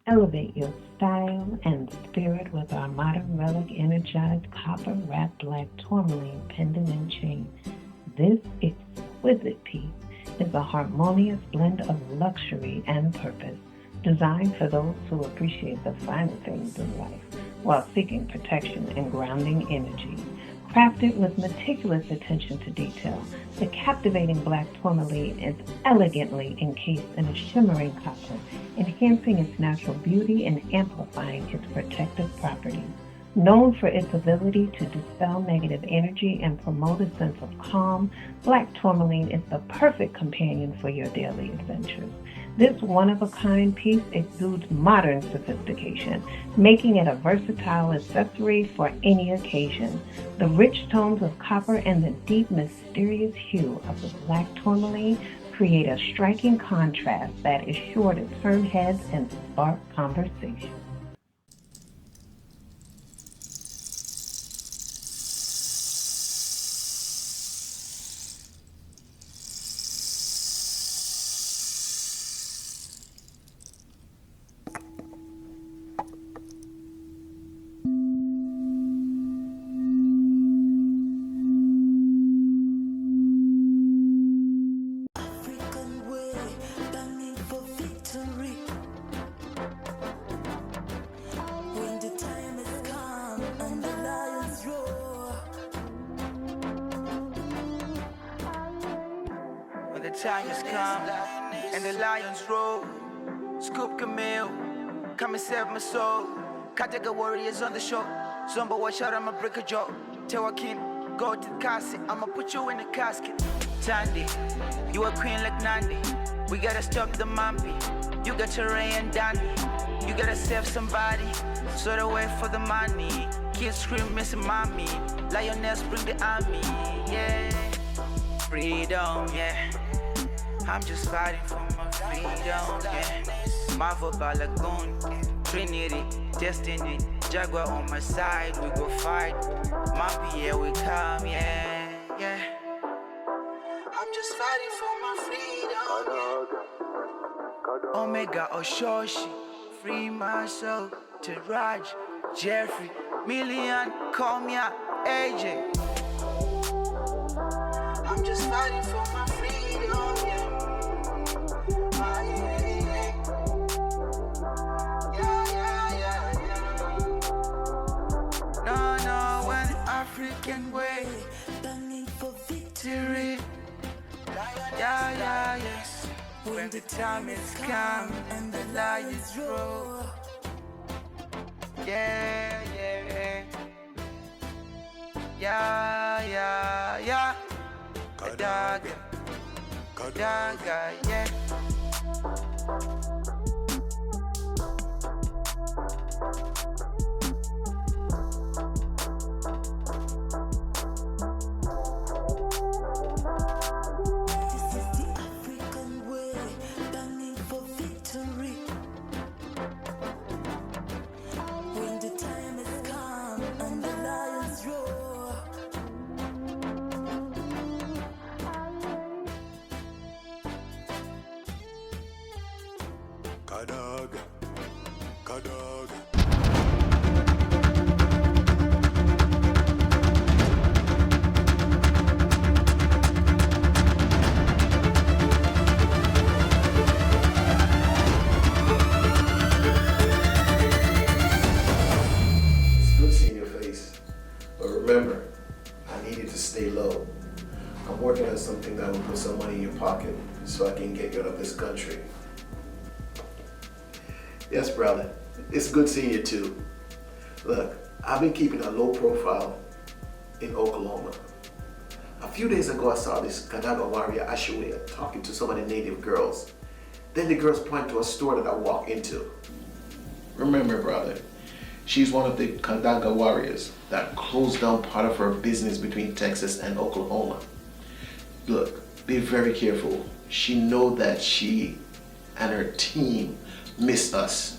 Elevate your style and spirit with our modern relic energized copper wrapped black tourmaline pendant and chain. This exquisite piece is a harmonious blend of luxury and purpose, designed for those who appreciate the finer things in life while seeking protection and grounding energy. Crafted with meticulous attention to detail, the captivating black tourmaline is elegantly encased in a shimmering copper, enhancing its natural beauty and amplifying its protective properties. Known for its ability to dispel negative energy and promote a sense of calm, black tourmaline is the perfect companion for your daily adventures. This one of a kind piece exudes modern sophistication, making it a versatile accessory for any occasion. The rich tones of copper and the deep, mysterious hue of the black tourmaline create a striking contrast that is sure to turn heads and spark conversation. African way, longing for victory. When the time has come and the lions roar. When the time has come and the lions roar, Scoop Camille, come and save my soul. Kadaga warriors on the show. Zombo watch out, I'ma break a jaw. Tell King, go to the casket, I'ma put you in the casket. Tandy, you a queen like Nandi. We gotta stop the Mambi. You got your Ray and Dandy. You gotta save somebody, so they wait for the money. Kids scream, missing mommy. Lioness bring the army, yeah. Freedom, yeah. I'm just fighting for my freedom, yeah. Marvel Balagoon, Trinity, Destiny, Jaguar on my side, we go fight. Mappy, here we come, yeah, yeah. I'm just fighting for my freedom, yeah. Omega Oshoshi, free my soul to Raj, Jeffrey, Million, call me out, AJ. I'm just fighting for my freedom, yeah. Ah, yeah, yeah. Yeah, yeah, yeah, yeah. No, no, when African way, Longing for victory. victory. Yeah, yeah, yes. When the time is come and the lions roar. Yeah, yeah. Yeah, yeah, yeah. Kadaga, Kadaga, yeah. This is the African way, longing for victory. When the time has come and the lions roar. Kadaga, Kadaga. It's good seeing your face. But remember, I need you to stay low. I'm working on something that will put some money in your pocket so I can get you out of this country. Yes, brother. It's good seeing you too. Look, I've been keeping a low profile in Oklahoma. A few days ago, I saw this Kadaga warrior Ashaway talking to some of the native girls. Then the girls point to a store that I walk into. Remember, brother, she's one of the Kadaga warriors that closed down part of her business between Texas and Oklahoma. Look, be very careful. She know that she and her team miss us.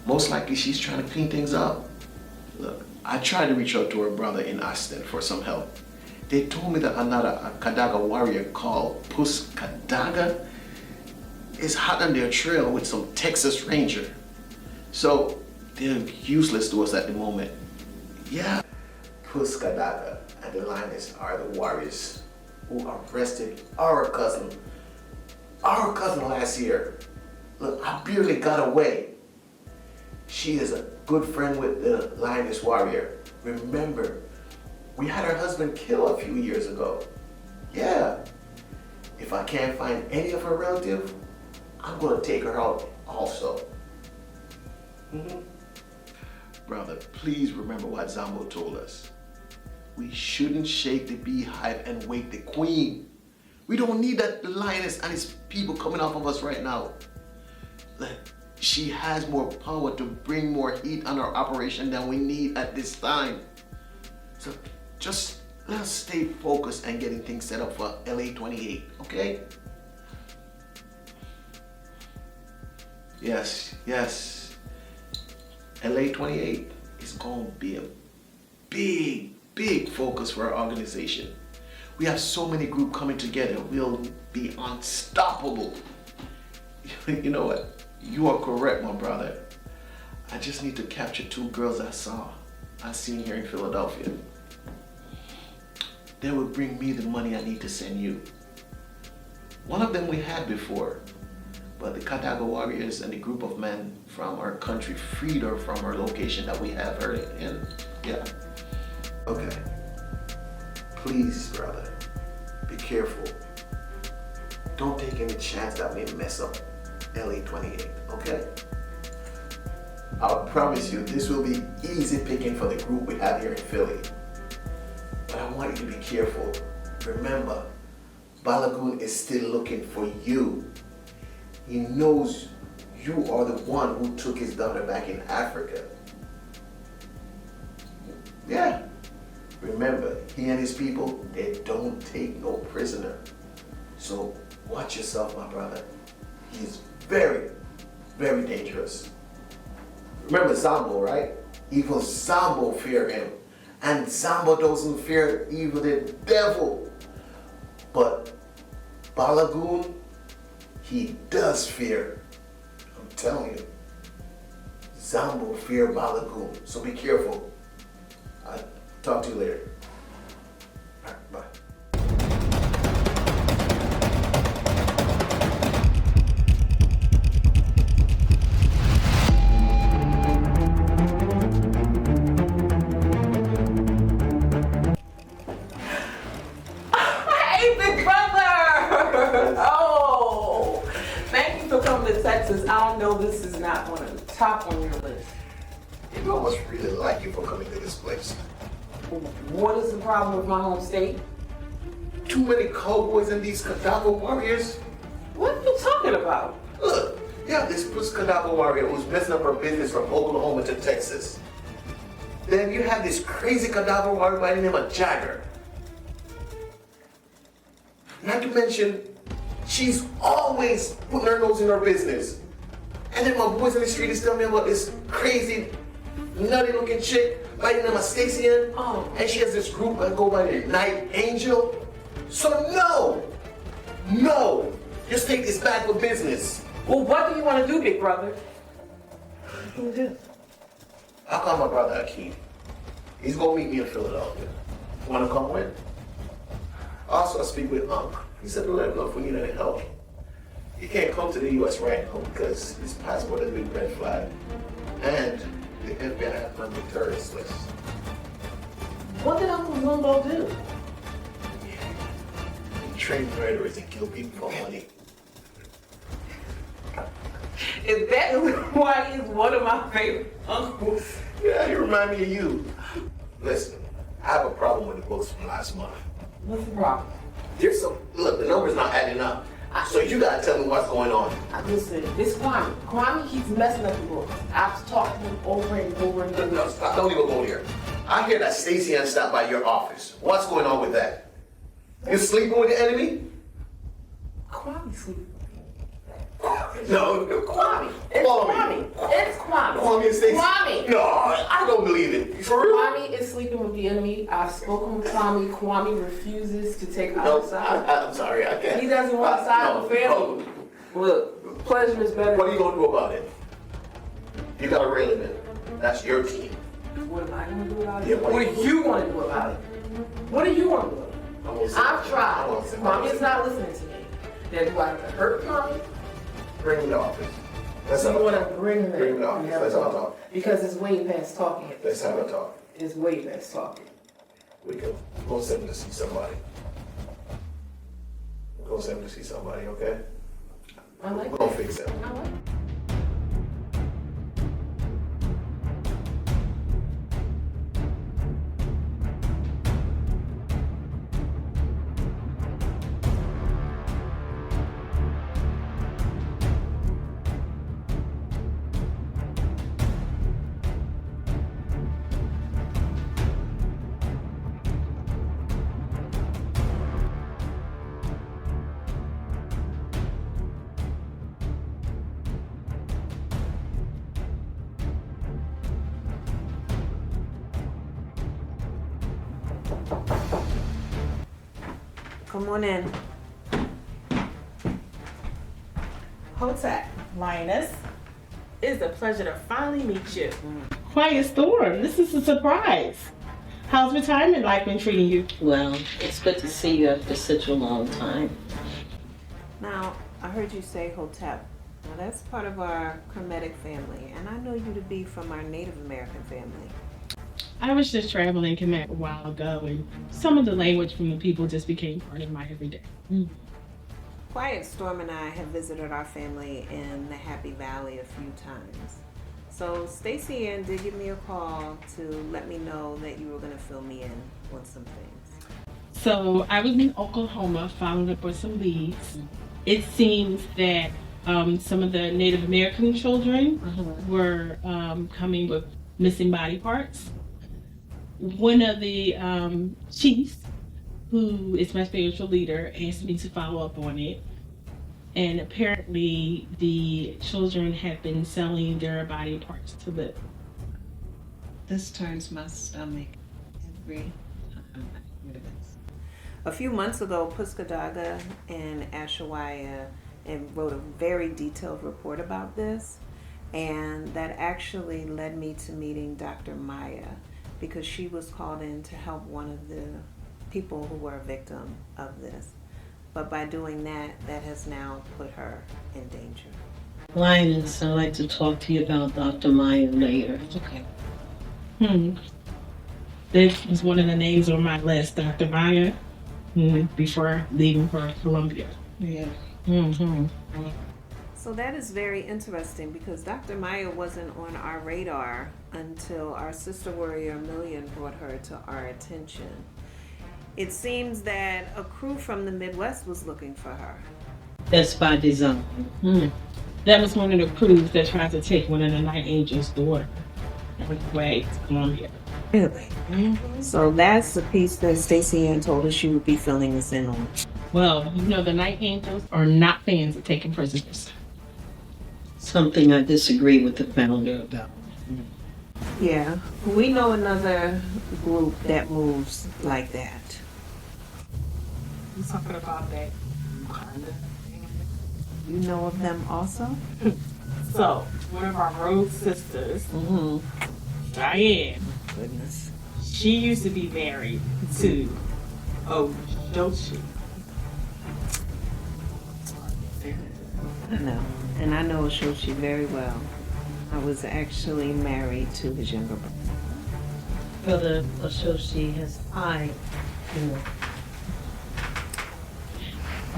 Most likely she's trying to clean things up. Look, I tried to reach out to her brother in Austin for some help. They told me that a Kadaga warrior called Puss Kadaga is hot on their trail with some Texas Ranger. So they're useless to us at the moment. Yeah. Puss Kadaga and the Lioness are the warriors who arrested our cousin last year. Look, I barely got away. She is a good friend with the Lioness warrior. Remember, we had her husband killed a few years ago. Yeah. If I can't find any of her relatives, I'm gonna take her out also. Brother, please remember what Zambo told us. We shouldn't shake the beehive and wake the queen. We don't need that lioness and his people coming off of us right now. She has more power to bring more heat on our operation than we need at this time. So just let us stay focused and getting things set up for LA 28, okay? Yes. LA 28 is going to be a big focus for our organization. We have so many groups coming together. We'll be unstoppable. You know what? You are correct, my brother. I just need to capture 2 girls I seen here in Philadelphia. They will bring me the money I need to send you. One of them we had before, but the Kadaga warriors and the group of men from our country freed her from her location that we have her in. Yeah. Okay. Please, brother, be careful. Don't take any chance that we mess up LA 28, okay? I promise you, this will be easy picking for the group we have here in Philly. But I want you to be careful. Remember, Balagoon is still looking for you. He knows you are the one who took his daughter back in Africa. Yeah. Remember, he and his people, they don't take no prisoner. So watch yourself, my brother. He's very dangerous. Remember Zambo, right? Even Zambo fear him. And Zambo doesn't fear even the devil. But Balagoon, he does fear. I'm telling you. Zambo fear Balagoon. So be careful. I'll talk to you later. All right, bye. I know this is not one of the top on your list. You know, I must really like you for coming to this place. What is the problem with my home state? Too many cowboys and these Kadaga warriors. What are you talking about? Look, you have this Puss Kadaga warrior who's messing up her business from Oklahoma to Texas. Then you have this crazy Kadaga warrior by the name of Jagger. Not to mention, she's always putting her nose in her business. And then my boys in the street is telling me about this crazy, nutty looking chick by the name of Stacy Ann. Oh. And she has this group that go by the Night Angel. So no, just take this back for business. Well, what do you want to do, big brother? I'll call my brother Akeem. He's gonna meet me in Philadelphia. Wanna come with? Also, I speak with Unc. He said to let him know if we need any help. He can't come to the U.S. right now because his passport has been red flagged. And the FBI have him on the terrorist list. What did Uncle Zumbo do? He trained murderers and killed people for money. Is that why he's one of my favorite uncles? Yeah, he remind me of you. Listen, I have a problem with the books from last month. What's the problem? There's some, look, the number's not adding up. So you gotta tell me what's going on. Listen, it's Kwame. Kwame keeps messing up the books. I've talked to him over and over and over. No, stop, don't even go here. I hear that Stacy Ann stopped by your office. What's going on with that? You sleeping with the enemy? Kwame sleeping. No, Kwame. It's Kwame. It's Kwame. Kwame and Stacy? Kwame. No, I don't believe it. For real? Kwame is sleeping with the enemy. I've spoken with Kwame. Kwame refuses to take No, our side. I'm sorry, I can't. He doesn't want to side no, with family. no. Look, pleasure is better. What are you gonna do about it? You gotta reel him in. That's your team. What am I gonna do about it? Yeah, what do you want to do about it? What do you want to do? I've tried. Mommy's not listening to me. Then do I have to hurt Mommy? Bring him to office. Let's So have you a want to talk. bring him in? Bring him to office. Let's have a talk. Because it's way past talking. Let's have a talk. It's way past talking. We can go send him to see somebody. Go send him to see somebody, okay? I like We're gonna fix it. I like Come on in. Hotep, Lioness, it's a pleasure to finally meet you. Quiet Storm, this is a surprise. How's retirement life been treating you? Well, it's good to see you after such a long time. Now, I heard you say Hotep. Now, that's part of our Kemetic family, and I know you to be from our Native American family. I was just traveling Kemet a while ago, and some of the language from the people just became part of my everyday. Quiet Storm and I have visited our family in the Happy Valley a few times. So Stacy Ann did give me a call to let me know that you were going to fill me in on some things. So I was in Oklahoma following up with some leads. It seems that some of the Native American children were coming with missing body parts. One of the chiefs, who is my spiritual leader, asked me to follow up on it. And apparently the children have been selling their body parts to live. This turns my stomach every time I hear this. A few months ago, Kadaga and Ashawaya wrote a very detailed report about this. And that actually led me to meeting Dr. Maya, because she was called in to help one of the people who were a victim of this. But by doing that, that has now put her in danger. Lioness, I'd like to talk to you about Dr. Maya later. Okay. This was one of the names on my list, Dr. Maya, before leaving for Columbia. Yeah. So that is very interesting, because Dr. Maya wasn't on our radar until our sister warrior Million brought her to our attention. It seems that a crew from the Midwest was looking for her. That's by design. That was one of the crews that tried to take one of the Night Angels' daughter away to Columbia. Really? So that's the piece that Stacy Ann told us she would be filling us in on. Well, you know, the Night Angels are not fans of taking prisoners. Something I disagree with the founder about. Yeah, we know another group that moves like that. You talking about that? You know of them also? So, one of our road sisters, Diane, Goodness. she used to be married to Ojoshi. I know. And I know Oshoshi very well. I was actually married to his younger brother. Brother Oshoshi has eye.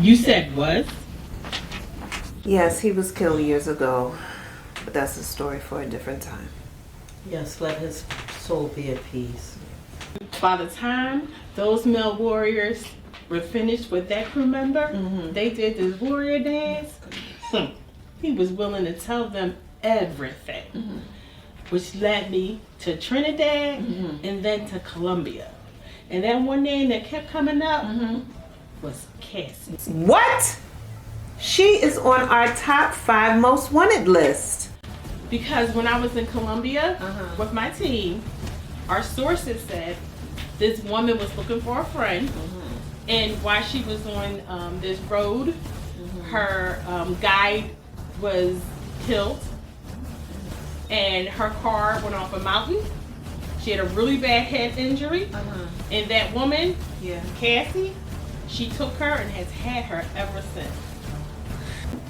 You said was? Yes, he was killed years ago. But that's a story for a different time. Yes, let his soul be at peace. By the time those male warriors were finished with that crew member, they did this warrior dance. He was willing to tell them everything, which led me to Trinidad and then to Colombia. And that one name that kept coming up was Cassie. What? She is on our top 5 most wanted list. Because when I was in Colombia with my team, our sources said this woman was looking for a friend, and while she was on this road, her guide was killed. and her car went off a mountain. She had a really bad head injury. And that woman, Cassie, she took her and has had her ever since.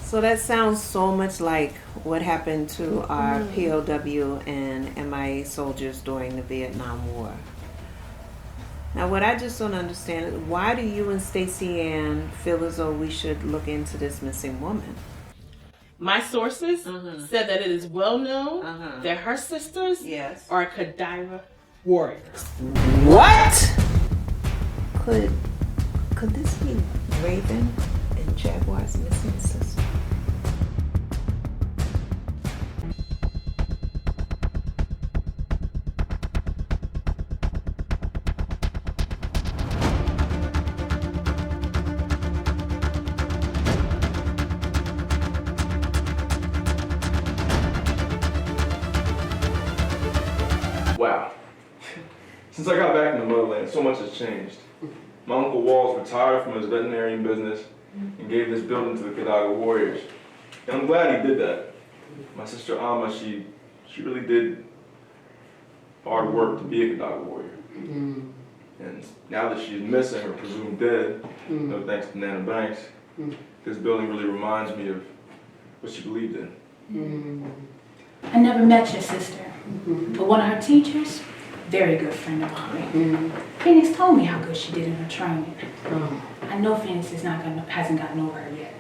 So that sounds so much like what happened to our POW and MIA soldiers during the Vietnam War. Now, what I just don't understand is, why do you and Stacey Ann feel as though we should look into this missing woman? My sources said that it is well known that her sisters are Kadaga warriors. What? Could this be Raven and Jaguar's missing sister? Wow. Since I got back in the motherland, so much has changed. My Uncle Walls retired from his veterinarian business and gave this building to the Kadaga warriors. And I'm glad he did that. My sister Alma, she really did hard work to be a Kadaga warrior. And now that she's missing or presumed dead, no thanks to Nana Banks, this building really reminds me of what she believed in. I never met your sister, but one of her teachers, very good friend of mine. Phoenix told me how good she did in her training. I know Phoenix hasn't gotten over her yet.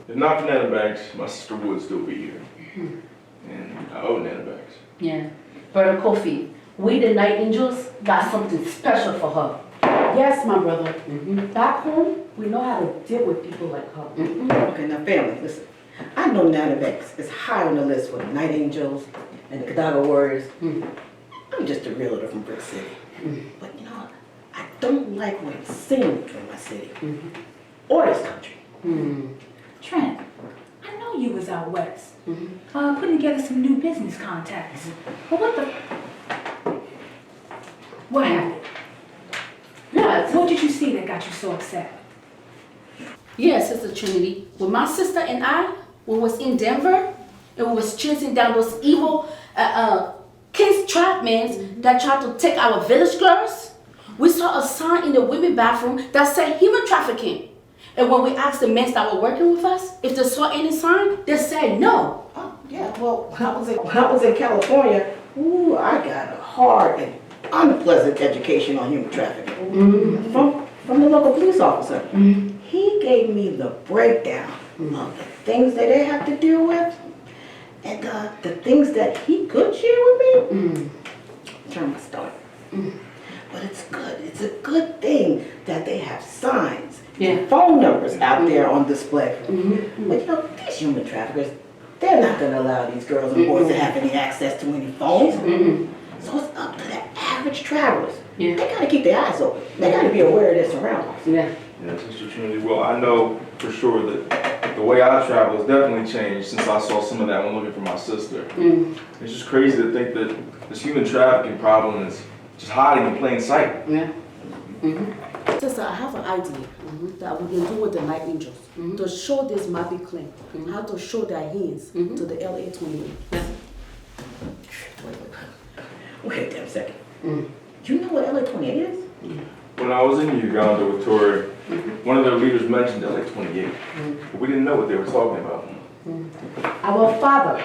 If not for Nana Banks, my sister would still be here. And I owe Nana Banks. Yeah. Brother Kofi, we the Night Angels got something special for her. Yes, my brother. Back home, we know how to deal with people like her. Okay, now family, listen. I know Nana Banks is high on the list for the Night Angels and the Kadaga Warriors. I'm just a realtor from Brick City. But you know what? I don't like what I'm seeing from my city or this country. Trent, I know you was out west, putting together some new business contacts. But what happened? What did you see that got you so upset? Yeah, Sister Trinity. When my sister and I, we was in Denver, and we was chasing down those evil kids trapmen that tried to take our village girls, we saw a sign in the women's bathroom that said human trafficking. And when we asked the men that were working with us if they saw any sign, they said no. Oh, yeah, well, when I was in California, ooh, I got a hard and unpleasant education on human trafficking from the local police officer. He gave me the breakdown of the things that they have to deal with and the things that he could share with me. Turn my stomach. But it's good. It's a good thing that they have signs and phone numbers out there on display. But you know, these human traffickers, they're not going to allow these girls and boys to have any access to any phones. So it's up to the average travelers. They got to keep their eyes open. They got to be aware of their surroundings. Yeah, Sister Trinity. Well, I know for sure that the way I travel has definitely changed since I saw some of that when looking for my sister. It's just crazy to think that this human trafficking problem is just hiding in plain sight. Sister, I have an idea that we can do with the Night Angels to show this Mappy claim how to show their hands to the LA 28. Wait a damn second. Do you know what LA 28 is? When I was in Uganda with Tori, one of their leaders mentioned LA 28, but we didn't know what they were talking about. Our father,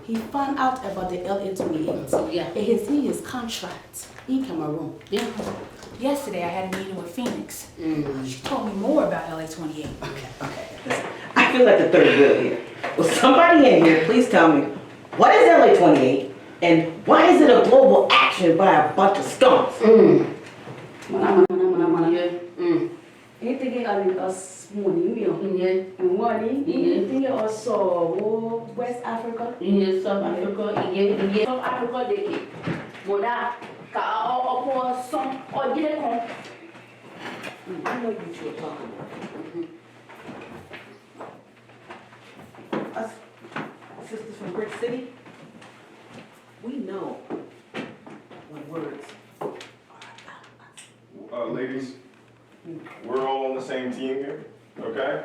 he found out about the LA 28 and he's in his contract in Cameroon. Yesterday I had a meeting with Phoenix. She told me more about LA 28. Okay. Listen, I feel like the third wheel here. Will somebody in here please tell me, what is LA 28 and why is it a global action by a bunch of skunks? Anything us money, and money, anything also West Africa, South Africa, South Africa, they Moda, or some or get home. I know you two are talking about. Us sisters from Brick City, we know when words are Ladies, we're all on the same team here, okay?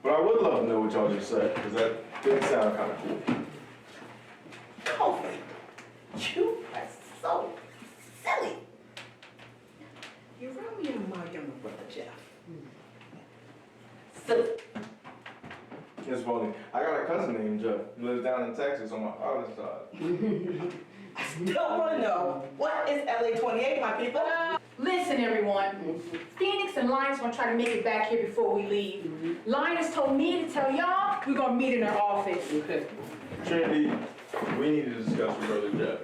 But I would love to know what y'all just said, because Didn't sound kind of cool. Kofi, you are so silly. You remind me of my younger brother, Jeff. Silly. It's funny. I got a cousin named Jeff. He lives down in Texas on my father's side. I still want to know, what is LA 28, my people? Listen, everyone. Phoenix and Lions gonna try to make it back here before we leave. Lions told me to tell y'all we're gonna meet in her office. Trinity, we need to discuss with Brother Jeff.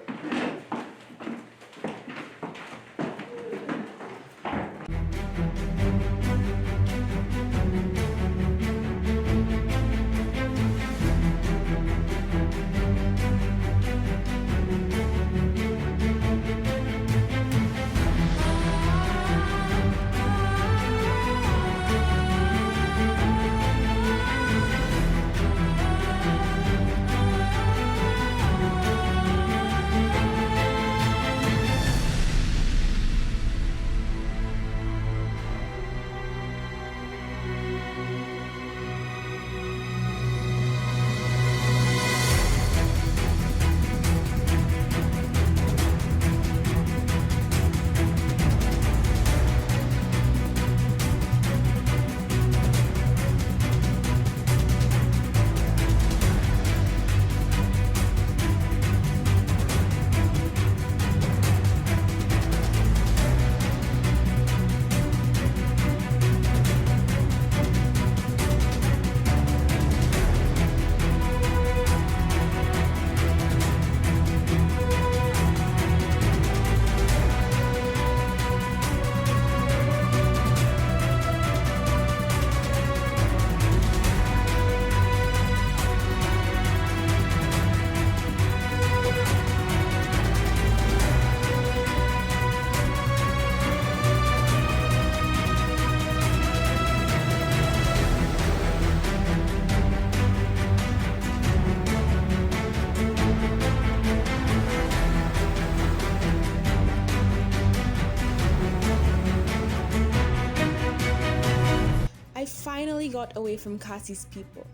finally got away from Kasi's people,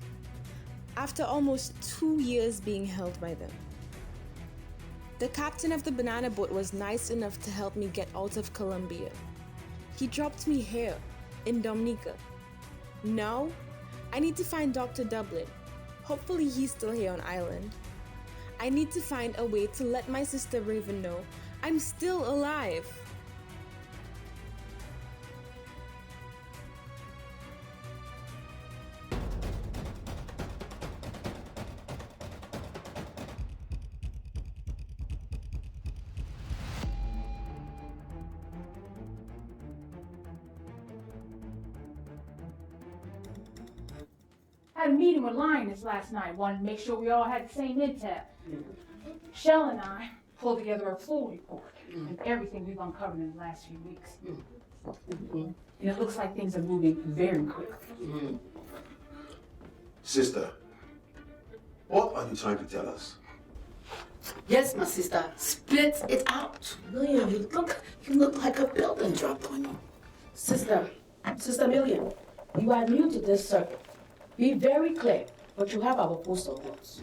after almost 2 years being held by them. The captain of the banana boat was nice enough to help me get out of Colombia. He dropped me here, in Dominica. Now, I need to find Dr. Dublin. Hopefully he's still here on island. I need to find a way to let my sister Raven know I'm still alive. I had a meeting with Lioness last night. Wanted to make sure we all had the same intel. Shell and I pulled together a full report of everything we've uncovered in the last few weeks. And it looks like things are moving very quickly. Sister, what are you trying to tell us? Yes, my sister. Split it out. William, you look like a building dropped on you. Sister Million, you are new to this circuit. Be very clear, but you have our postal codes.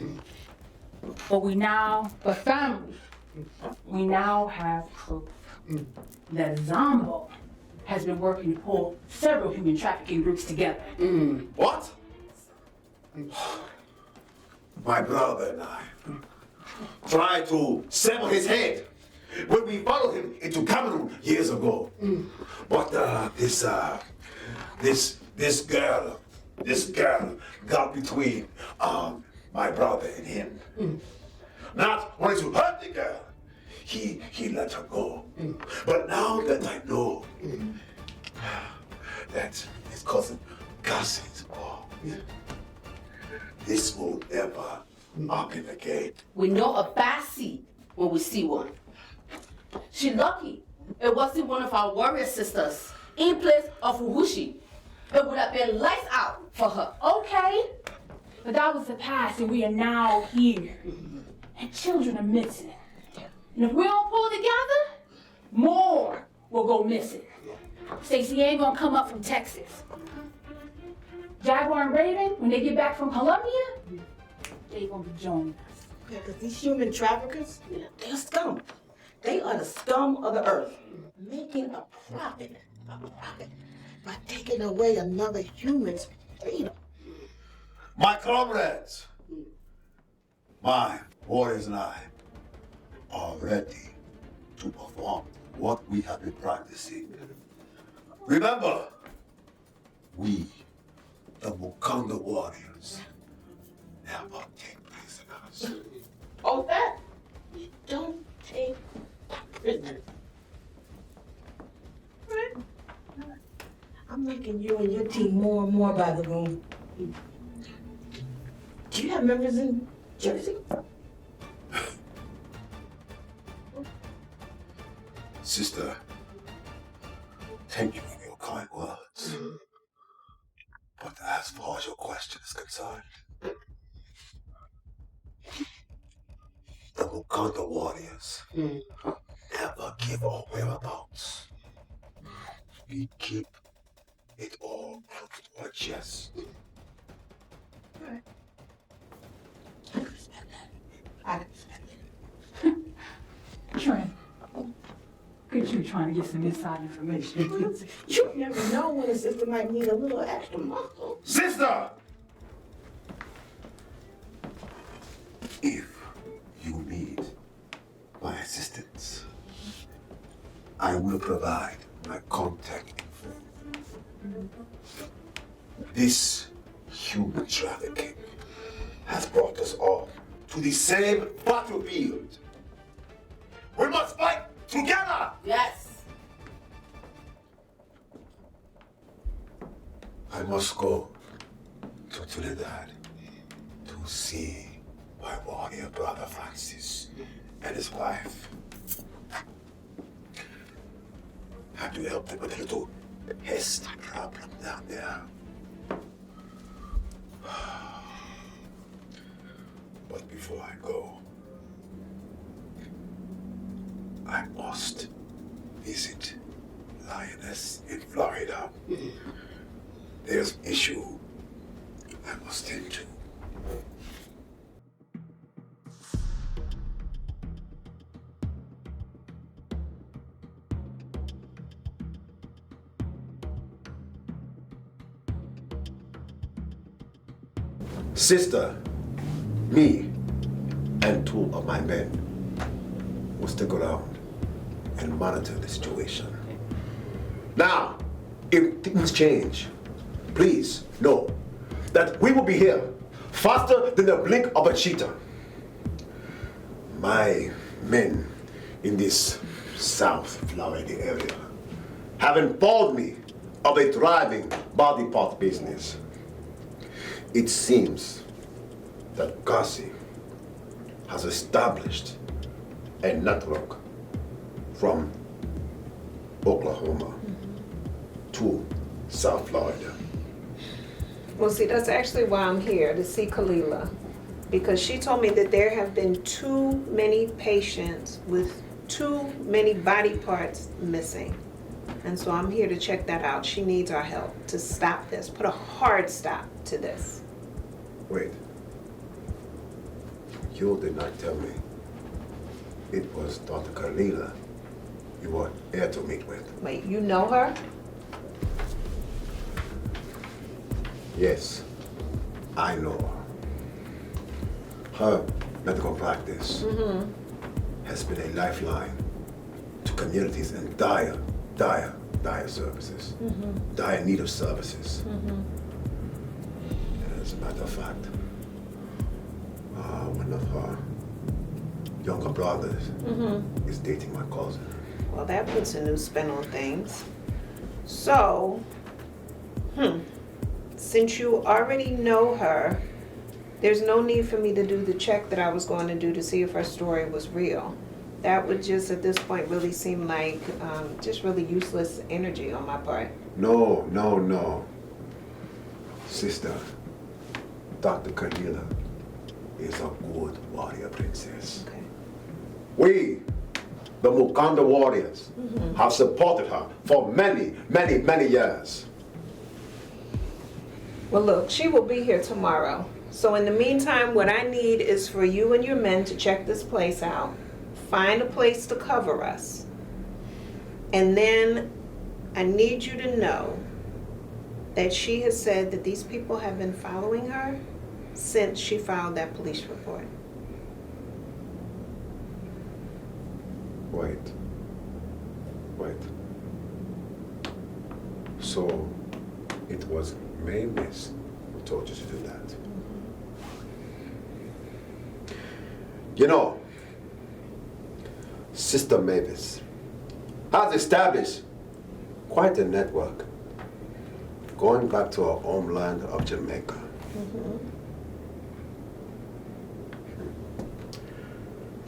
But family, we now have proof that Zombo has been working to pull several human trafficking groups together. What? My brother and I tried to sever his head when we followed him into Cameroon years ago. But this girl got between my brother and him. Not wanting to hurt the girl, he let her go. But now that I know that his cousin Cassie's involved, this will never happen again. We know a Bassie when we see one. She lucky it wasn't one of our warrior sisters in place of Uhushi. It would have been lights out for her. Okay, but that was the past and we are now here. And children are missing. And if we don't pull together, more will go missing. Stacey ain't gonna come up from Texas. Jaguar and Raven, when they get back from Colombia, They gonna be joining us. Yeah, because these human traffickers, they're scum. They are the scum of the earth, making a profit by taking away another human's freedom. My comrades, my warriors and I are ready to perform what we have been practicing. Remember, we, the Wakanda warriors, never take prisoners. Oh, that? We don't take prisoners. Right. I'm liking you and your team more and more by the room. Do you have members in Jersey? Sister, thank you for your kind words. But as far as your question is concerned, the Wakanda warriors never give our whereabouts. We keep it all close to our chest. Right. I can respect that. I can respect that. Trent, good you trying to get some inside information. You never know when a sister might need a little extra muscle. Sister! If you need my assistance, I will provide my contact info. This human trafficking has brought us all to the same battlefield. We must fight together! Yes. I must go to Trinidad to see my warrior brother Francis and his wife. I have to help them with a little pest problem down there. But before I go, I must visit Lioness in Florida. There's an issue I must tend to. Sister, me, and two of my men will stick around and monitor the situation. Now, if things change, please know that we will be here faster than the blink of a cheetah. My men in this South Florida area have informed me of a thriving body part business. It seems that Garcia has established a network from Oklahoma to South Florida. Well, see, that's actually why I'm here, to see Kalila, because she told me that there have been too many patients with too many body parts missing. And so I'm here to check that out. She needs our help to stop this, put a hard stop to this. Wait. You did not tell me it was Dr. Kalila you were here to meet with. Wait, you know her? Yes, I know her. Her medical practice has been a lifeline to communities in dire services, dire need of services. As a matter of fact, one of her younger brothers is dating my cousin. Well, that puts a new spin on things. So, since you already know her, there's no need for me to do the check that I was going to do to see if her story was real. That would just, at this point, really seem like just really useless energy on my part. No. Sister, Dr. Kalila is a good warrior princess. Okay. We, the Wakanda warriors, have supported her for many years. Well, look, she will be here tomorrow. So in the meantime, what I need is for you and your men to check this place out, find a place to cover us, and then I need you to know that she has said that these people have been following her since she filed that police report. Wait. So it was Mavis who told you to do that. You know, Sister Mavis has established quite a network going back to her homeland of Jamaica.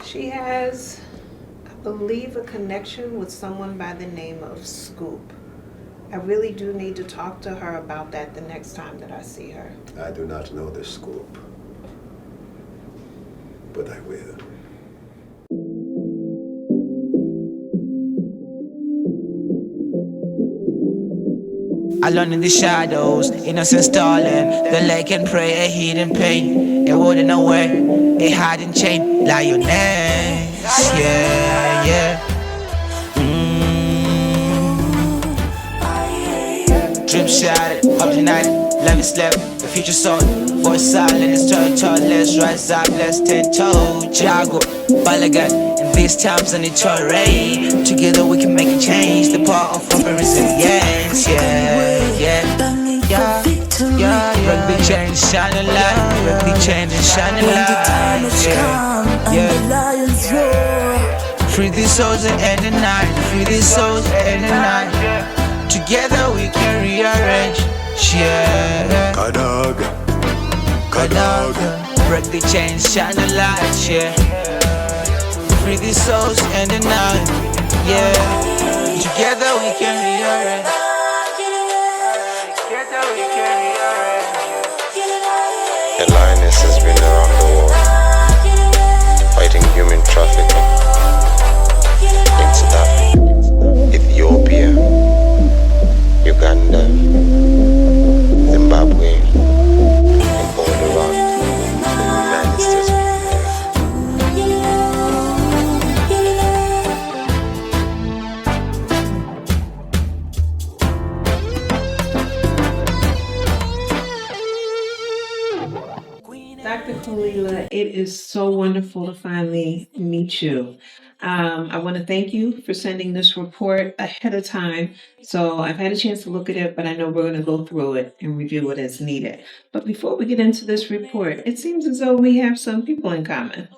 She has, I believe, a connection with someone by the name of Scoop. I really do need to talk to her about that the next time that I see her. I do not know the Scoop, but I will. Alone in the shadows, innocence stalling. The lake and pray, a hidden pain. It wouldn't know where, a hiding chain. Lioness, yeah. Dream shattered, up the night, love is left, the future sold. Voice silent, it's told, let's rise up, let's 10-toe. Jago, Balagan, in these times I need to array. Together we can make a change, the power of open resilience, yeah. Break the chain, shine a light, break the chain and shine a light, yeah. Free these souls and end the night, free these souls and end the night. Together we can rearrange, yeah. Kadaga, break the chain, shine a light, yeah. Free these souls and the night, yeah. Together we can rearrange. Together we can rearrange. The lioness has been around the world, fighting human trafficking in South Africa, Ethiopia, Uganda, Zimbabwe, and all around the United States. Dr. Kalila, it is so wonderful to finally meet you. I want to thank you for sending this report ahead of time. So I've had a chance to look at it, but I know we're going to go through it and review it as needed. But before we get into this report, it seems as though we have some people in common.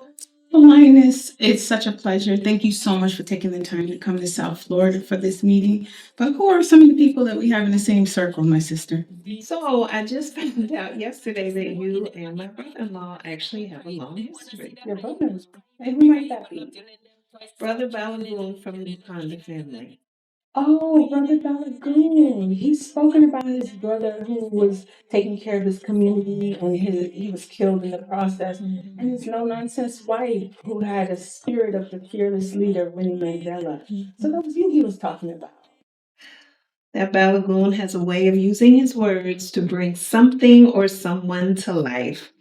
Linus, it's such a pleasure. Thank you so much for taking the time to come to South Florida for this meeting. But who are some of the people that we have in the same circle, my sister? So I just found out yesterday that you and my brother-in-law actually have a long history. Your brothers. And who might that be? Brother Balagoon from the Honda family. Oh, Brother Balagoon. He's spoken about his brother who was taking care of his community and he was killed in the process. And his no-nonsense wife who had a spirit of the fearless leader, Winnie Mandela. So that was you he was talking about. That Balagoon has a way of using his words to bring something or someone to life.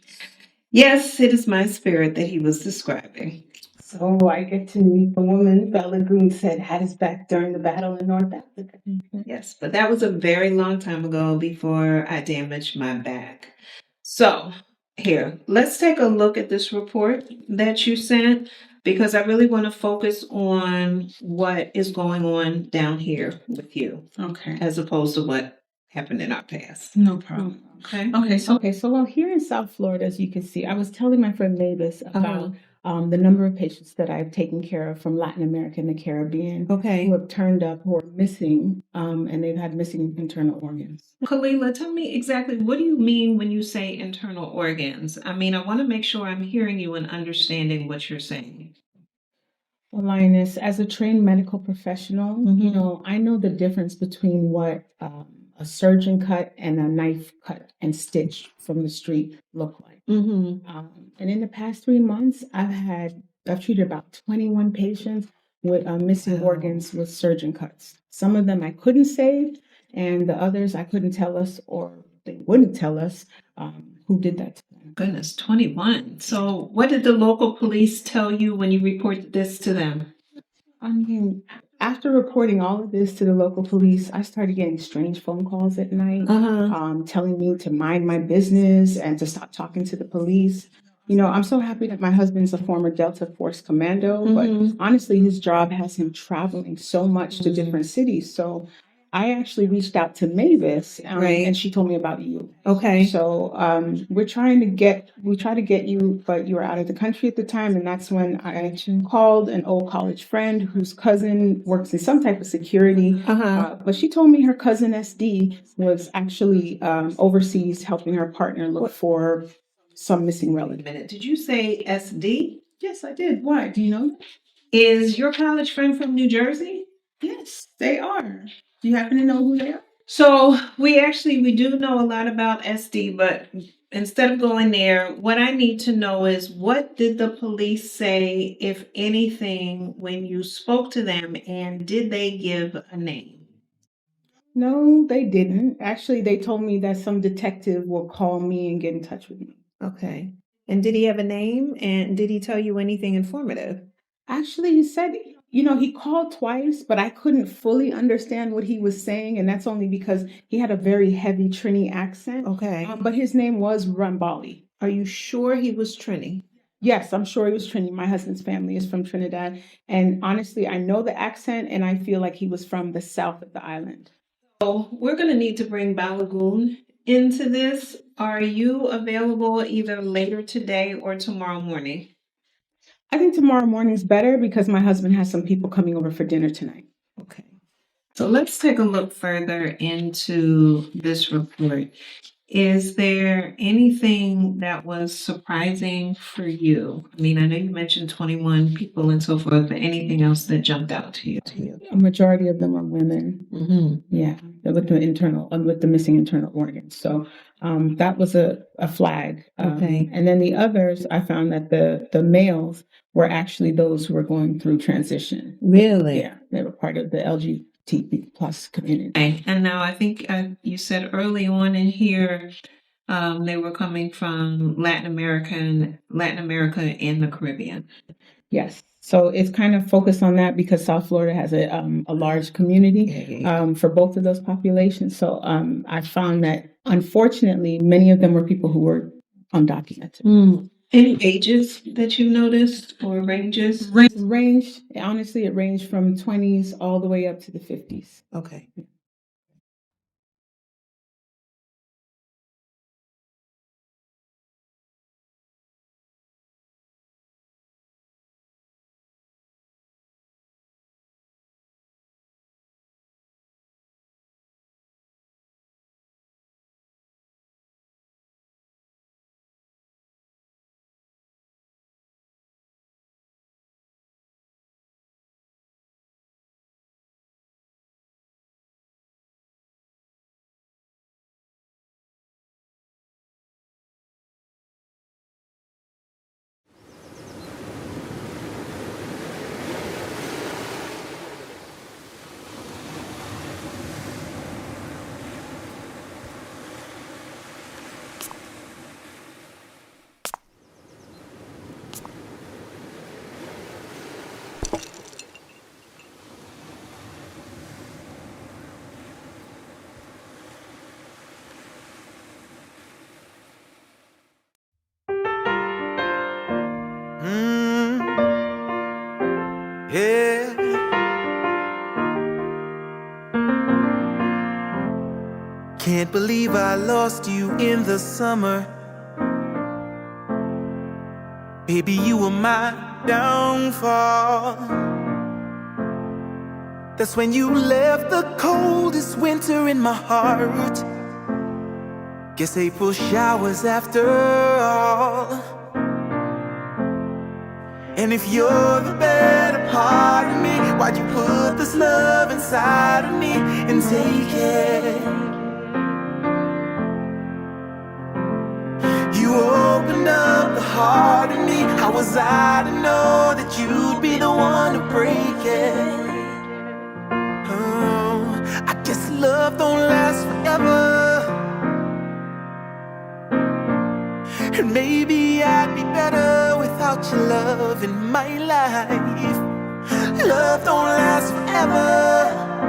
Yes, it is my spirit that he was describing. So I get to meet the woman Balagoon said had his back during the battle in North Africa. Yes, but that was a very long time ago before I damaged my back. So here, let's take a look at this report that you sent because I really want to focus on what is going on down here with you. Okay. As opposed to what happened in our past. No problem. Okay. Okay, so well, here in South Florida, as you can see, I was telling my friend Mavis about the number of patients that I've taken care of from Latin America and the Caribbean who have turned up who are missing, and they've had missing internal organs. Kalila, tell me exactly what do you mean when you say internal organs? I mean, I want to make sure I'm hearing you and understanding what you're saying. Well, Linus, as a trained medical professional, you know, I know the difference between what a surgeon cut and a knife cut and stitch from the street look like. And in the past 3 months, I've treated about 21 patients with missing organs with surgeon cuts. Some of them I couldn't save, and the others I couldn't tell us, or they wouldn't tell us who did that to them. Goodness, 21. So what did the local police tell you when you reported this to them? I mean, after reporting all of this to the local police, I started getting strange phone calls at night, telling me to mind my business and to stop talking to the police. You know, I'm so happy that my husband's a former Delta Force commando, but honestly, his job has him traveling so much to different cities. So I actually reached out to Mavis, and she told me about you. Okay. So we try to get you, but you were out of the country at the time, and that's when I called an old college friend whose cousin works in some type of security. But she told me her cousin SD was actually overseas helping her partner look for some missing relative. Did you say SD? Yes, I did. Why? Do you know? Is your college friend from New Jersey? Yes, they are. Do you happen to know who they are? So we do know a lot about SD, but instead of going there, what I need to know is what did the police say, if anything, when you spoke to them, and did they give a name? No, they didn't. Actually, they told me that some detective will call me and get in touch with me. Okay. And did he have a name, and did he tell you anything informative? Actually, he said, you know, he called twice, but I couldn't fully understand what he was saying, and that's only because he had a very heavy Trini accent. Okay. But his name was Rambali. Are you sure he was Trini? Yes, I'm sure he was Trini. My husband's family is from Trinidad, and honestly, I know the accent, and I feel like he was from the south of the island. So we're going to need to bring Balagoon into this. Are you available either later today or tomorrow morning? I think tomorrow morning's better because my husband has some people coming over for dinner tonight. Okay. So let's take a look further into this report. Is there anything that was surprising for you? I mean, I know you mentioned 21 people and so forth, but anything else that jumped out to you? A majority of them are women. Yeah, they're with the missing internal organs. So that was a flag. Okay. And then the others, I found that the males were actually those who were going through transition. Really? Yeah, they were part of the LGBT plus community. Okay. And now I think you said early on in here they were coming from Latin America and the Caribbean. Yes. So it's kind of focused on that because South Florida has a large community for both of those populations. So I found that unfortunately many of them were people who were undocumented. Any ages that you noticed or ranges? Honestly, it ranged from 20s all the way up to the 50s. Okay. Yeah. Can't believe I lost you in the summer. Baby, you were my downfall. That's when you left the coldest winter in my heart. Guess April showers after all. And if you're the better part of me, why'd you put this love inside of me and take it? You opened up the heart of me. How was I to know that you'd be the one to break it? Oh, I guess love don't last forever. And maybe your love in my life. Love don't last forever,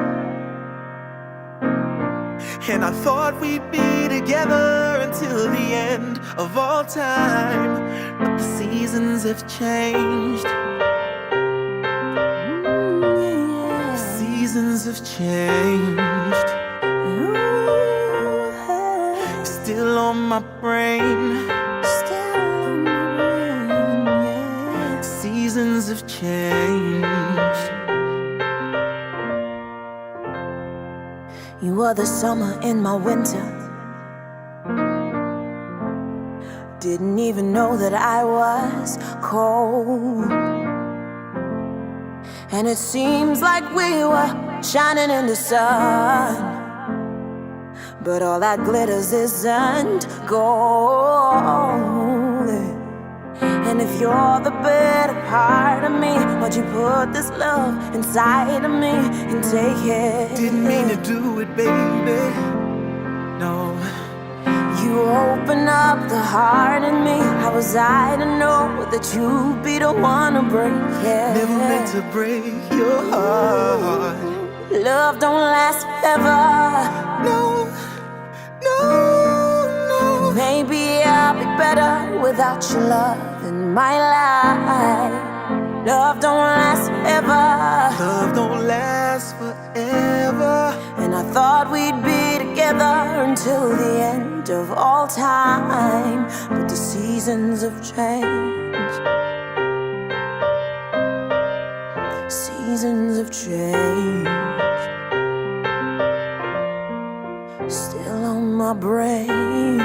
and I thought we'd be together until the end of all time. But the seasons have changed. The seasons have changed. Still on my brain. Seasons have changed. You were the summer in my winter. Didn't even know that I was cold. And it seems like we were shining in the sun, but all that glitters isn't gold. And if you're the better part of me, why'd you put this love inside of me and take it? Didn't mean to do it, baby. No. You open up the heart in me. How was I to know that you'd be the one to break it? Never meant to break your heart. Love don't last forever. No, no, no. Maybe I'll be better without your love in my life. Love don't last forever. Love don't last forever. And I thought we'd be together until the end of all time. But the seasons have changed. Seasons have changed. Still on my brain.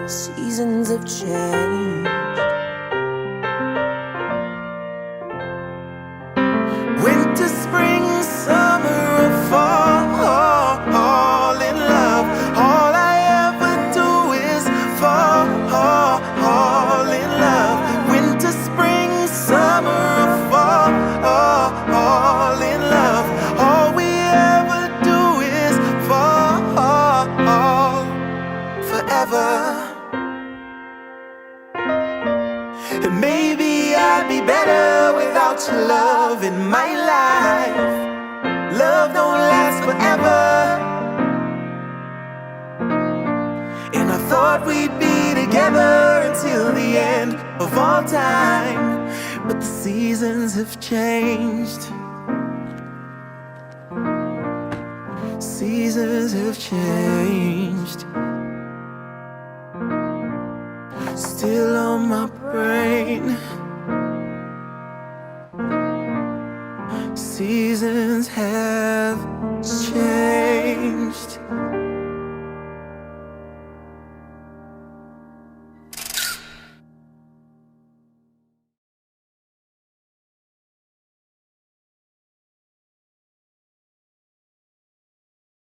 Seasons have changed. Winter, spring, summer, or fall in love. All I ever do is fall in love. Winter, spring, summer, or fall in love. All we ever do is fall forever. And maybe I'd be better without your love in my life. Love don't last forever, and I thought we'd be together until the end of all time. But the seasons have changed. Seasons have changed. Still on my brain. Seasons have changed.